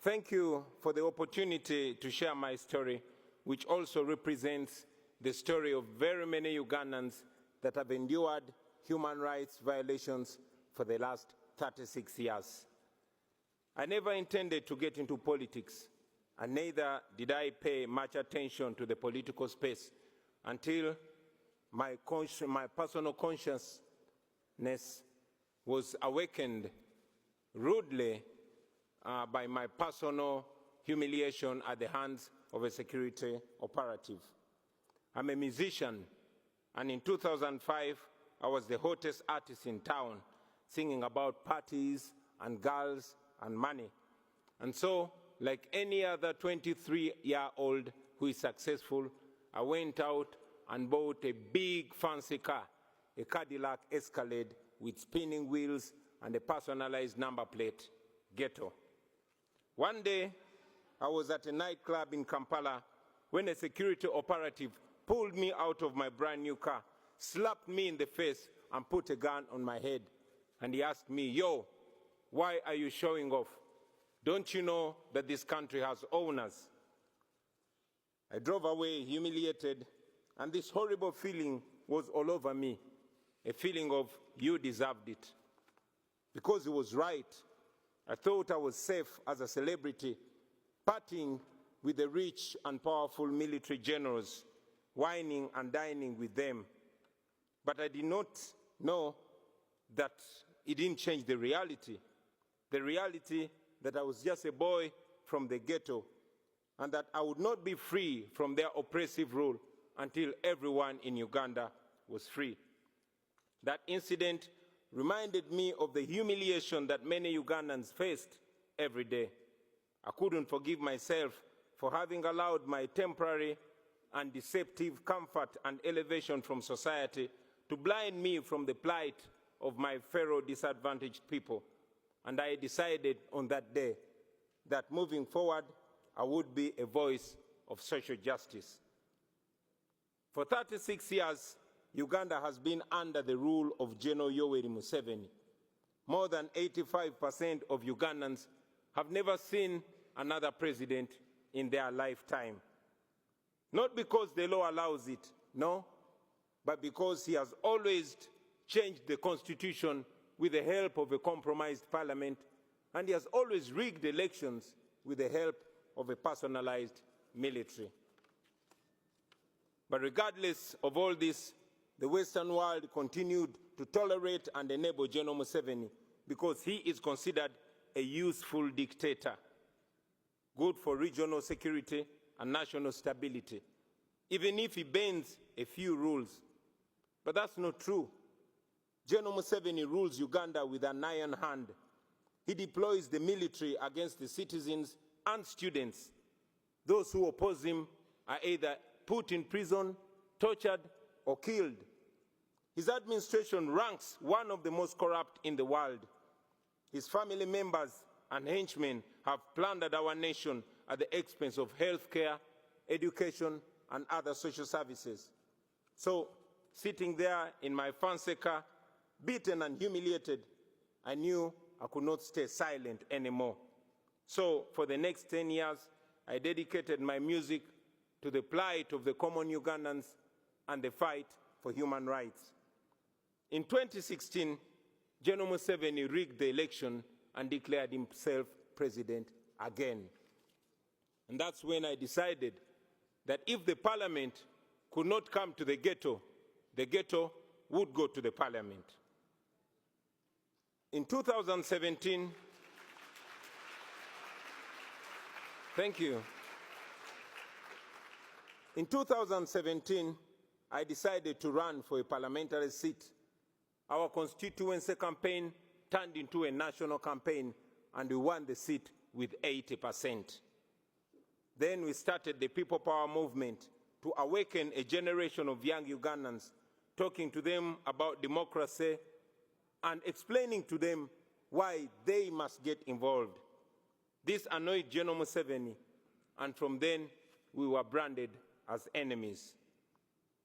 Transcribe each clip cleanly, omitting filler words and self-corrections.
thank you for the opportunity to share my story, which also represents the story of very many Ugandans that have endured human rights violations for the last 36 years. I never intended to get into politics, and neither did I pay much attention to the political space until my personal consciousness was awakened rudely by my personal humiliation at the hands of a security operative. I'm a musician, and in 2005, I was the hottest artist in town, singing about parties and girls and money. And so, like any other 23-year-old who is successful, I went out and bought a big fancy car, a Cadillac Escalade with spinning wheels and a personalized number plate, Ghetto. One day, I was at a nightclub in Kampala when a security operative pulled me out of my brand new car, slapped me in the face, and put a gun on my head. And he asked me, "Yo, why are you showing off? Don't you know that this country has owners?" I drove away humiliated, and this horrible feeling was all over me, a feeling of you deserved it. Because he was right. I thought I was safe as a celebrity, partying with the rich and powerful military generals, whining and dining with them. But I did not know that it didn't change the reality that I was just a boy from the ghetto, and that I would not be free from their oppressive rule until everyone in Uganda was free. That incident reminded me of the humiliation that many Ugandans faced every day. I couldn't forgive myself for having allowed my temporary and deceptive comfort and elevation from society to blind me from the plight of my fellow disadvantaged people. And I decided on that day that moving forward, I would be a voice of social justice. For 36 years, Uganda has been under the rule of General Yoweri Museveni. More than 85% of Ugandans have never seen another president in their lifetime. Not because the law allows it, no, but because he has always changed the constitution with the help of a compromised parliament, and he has always rigged elections with the help of a personalized military. But regardless of all this, the Western world continued to tolerate and enable General Museveni because he is considered a useful dictator, good for regional security and national stability, even if he bends a few rules. But that's not true. General Museveni rules Uganda with an iron hand. He deploys the military against the citizens and students. Those who oppose him are either put in prison, tortured, or killed. His administration ranks one of the most corrupt in the world. His family members and henchmen have plundered our nation at the expense of healthcare, education, and other social services. So, sitting there in my fancy car, beaten and humiliated, I knew I could not stay silent anymore. So, for the next 10 years, I dedicated my music to the plight of the common Ugandans and the fight for human rights. In 2016, General Museveni rigged the election and declared himself president again. And that's when I decided that if the parliament could not come to the ghetto would go to the parliament. In 2017, thank you. In 2017, I decided to run for a parliamentary seat. Our constituency campaign turned into a national campaign, and we won the seat with 80%. Then we started the People Power movement to awaken a generation of young Ugandans, talking to them about democracy and explaining to them why they must get involved. This annoyed General Museveni, and from then we were branded as enemies.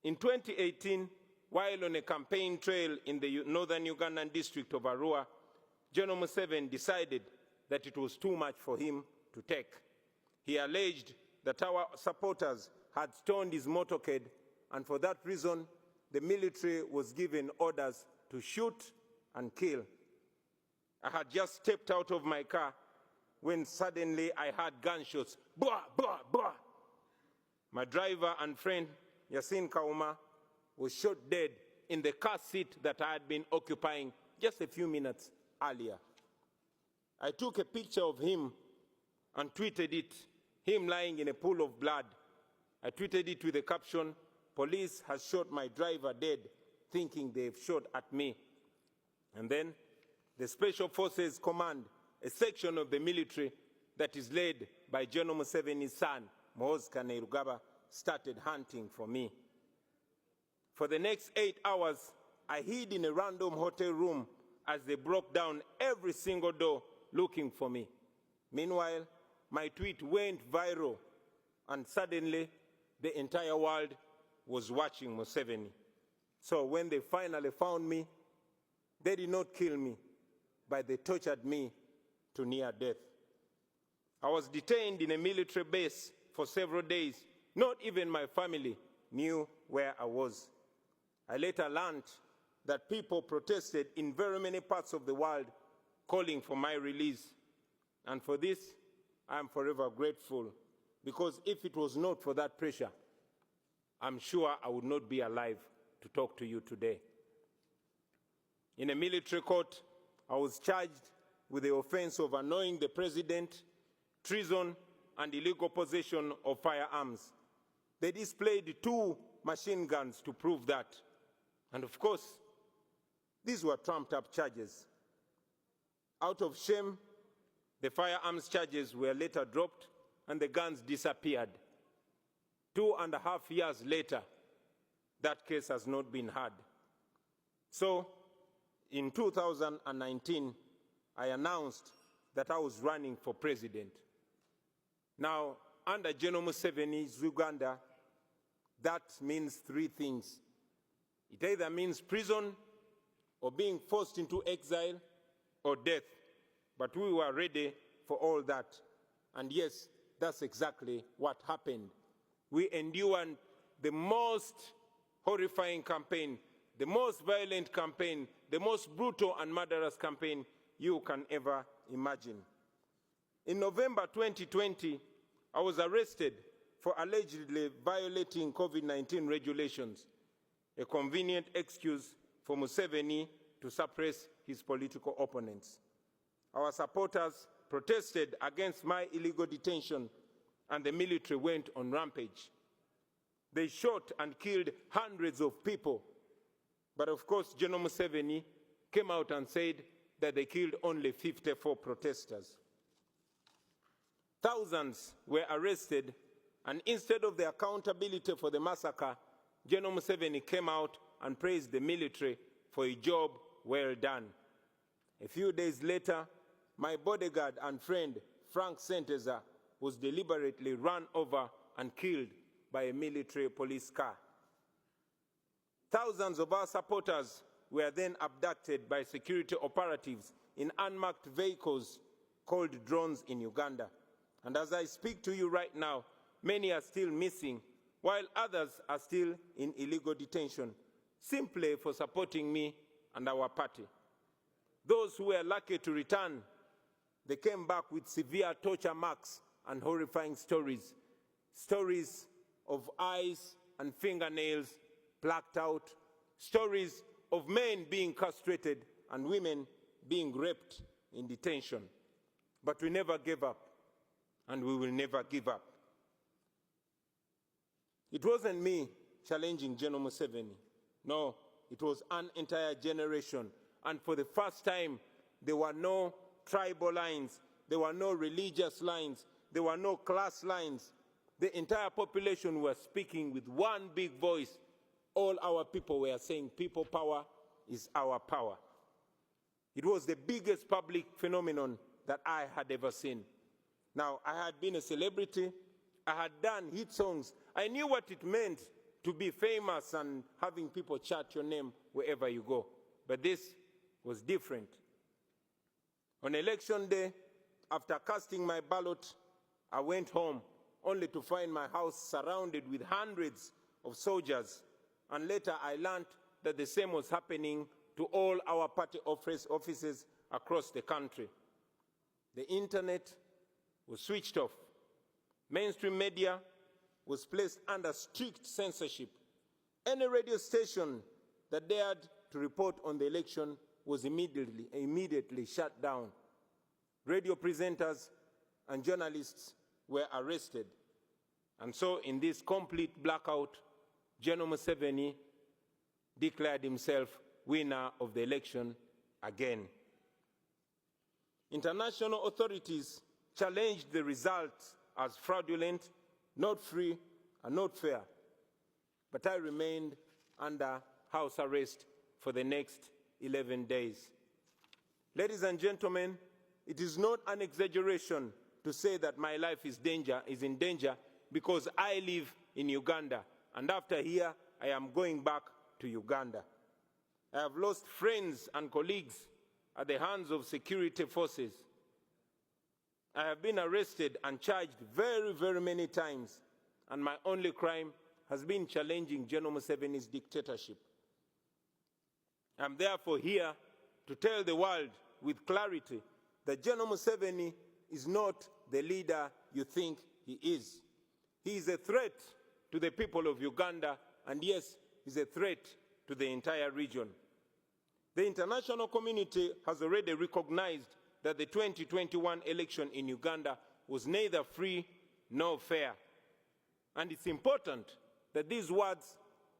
In 2018, while on a campaign trail in the northern Ugandan district of Arua, General Museveni decided that it was too much for him to take. He alleged that our supporters had stoned his motorcade, and for that reason, the military was given orders to shoot and kill. I had just stepped out of my car when suddenly I heard gunshots. Blah, blah, blah. My driver and friend, Yasin Kauma, was shot dead in the car seat that I had been occupying just a few minutes earlier. I took a picture of him and tweeted it, him lying in a pool of blood. I tweeted it with the caption, "Police has shot my driver dead, thinking they've shot at me." And then the Special Forces Command, a section of the military that is led by General Museveni's son, Muhoozi Kainerugaba, started hunting for me. For the next 8 hours, I hid in a random hotel room as they broke down every single door looking for me. Meanwhile, my tweet went viral, and suddenly the entire world was watching Museveni. So when they finally found me, they did not kill me, but they tortured me to near death. I was detained in a military base for several days. Not even my family knew where I was. I later learned that people protested in very many parts of the world calling for my release. And for this, I am forever grateful, because if it was not for that pressure, I'm sure I would not be alive to talk to you today. In a military court, I was charged with the offense of annoying the president, treason, and illegal possession of firearms. They displayed 2 machine guns to prove that. And of course, these were trumped-up charges. Out of shame, the firearms charges were later dropped and the guns disappeared. 2.5 years later, that case has not been heard. So, in 2019, I announced that I was running for president. Now, under General Museveni's Uganda, that means 3 things. It either means prison, or being forced into exile, or death. But we were ready for all that. And yes, that's exactly what happened. We endured the most horrifying campaign, the most violent campaign, the most brutal and murderous campaign you can ever imagine. In November 2020, I was arrested for allegedly violating COVID-19 regulations, a convenient excuse for Museveni to suppress his political opponents. Our supporters protested against my illegal detention, and the military went on rampage. They shot and killed hundreds of people. But of course, General Museveni came out and said that they killed only 54 protesters. Thousands were arrested, and instead of the accountability for the massacre, General Museveni came out and praised the military for a job well done. A few days later, my bodyguard and friend, Frank Senteza, was deliberately run over and killed by a military police car. Thousands of our supporters were then abducted by security operatives in unmarked vehicles called drones in Uganda. And as I speak to you right now, many are still missing, while others are still in illegal detention, simply for supporting me and our party. Those who were lucky to return, they came back with severe torture marks and horrifying stories. Stories of eyes and fingernails plucked out. Stories of men being castrated and women being raped in detention. But we never gave up, and we will never give up. It wasn't me challenging General Museveni. No, it was an entire generation. And for the first time, there were no tribal lines, there were no religious lines, there were no class lines. The entire population was speaking with one big voice. All our people were saying, people power is our power. It was the biggest public phenomenon that I had ever seen. Now, I had been a celebrity, I had done hit songs, I knew what it meant to be famous and having people chant your name wherever you go. But this was different. On election day, after casting my ballot, I went home only to find my house surrounded with hundreds of soldiers, and later I learned that the same was happening to all our party offices across the country. The internet was switched off. Mainstream media was placed under strict censorship. Any radio station that dared to report on the election was immediately shut down. Radio presenters and journalists were arrested. And so in this complete blackout, General Museveni declared himself winner of the election again. International authorities challenged the results as fraudulent, not free, and not fair. But I remained under house arrest for the next 11 days. Ladies and gentlemen, it is not an exaggeration to say that my life is in danger because I live in Uganda, and after here, I am going back to Uganda. I have lost friends and colleagues at the hands of security forces. I have been arrested and charged very, very many times, and my only crime has been challenging General Museveni's dictatorship. I am therefore here to tell the world with clarity that General Museveni is not the leader you think he is. He is a threat to the people of Uganda, and yes, he's a threat to the entire region. The international community has already recognized that the 2021 election in Uganda was neither free nor fair. And it's important that these words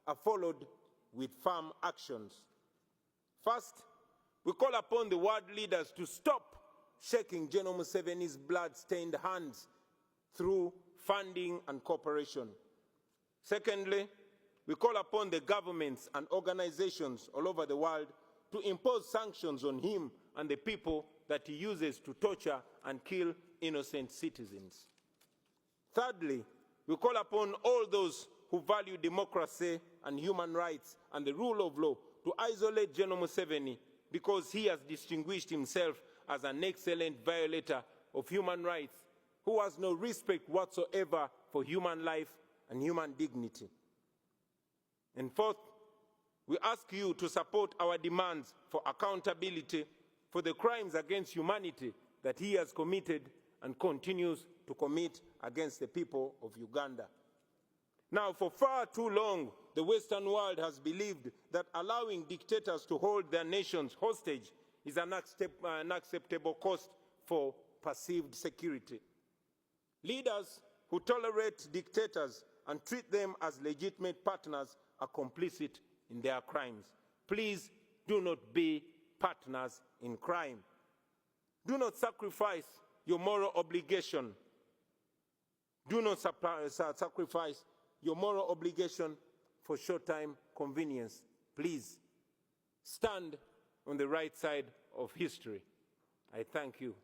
are followed with firm actions. First, we call upon the world leaders to stop shaking General Museveni's blood-stained hands through funding and cooperation. Secondly, we call upon the governments and organizations all over the world to impose sanctions on him and the people that he uses to torture and kill innocent citizens. Thirdly, we call upon all those who value democracy and human rights and the rule of law to isolate General Museveni because he has distinguished himself as an excellent violator of human rights who has no respect whatsoever for human life and human dignity. And fourth, we ask you to support our demands for accountability for the crimes against humanity that he has committed and continues to commit against the people of Uganda. Now, for far too long, the Western world has believed that allowing dictators to hold their nations hostage is an unacceptable cost for perceived security. Leaders who tolerate dictators and treat them as legitimate partners are complicit in their crimes. Please do not be partners in crime. Do not sacrifice your moral obligation. Do not sacrifice your moral obligation for short-term convenience. Please stand on the right side of history. I thank you.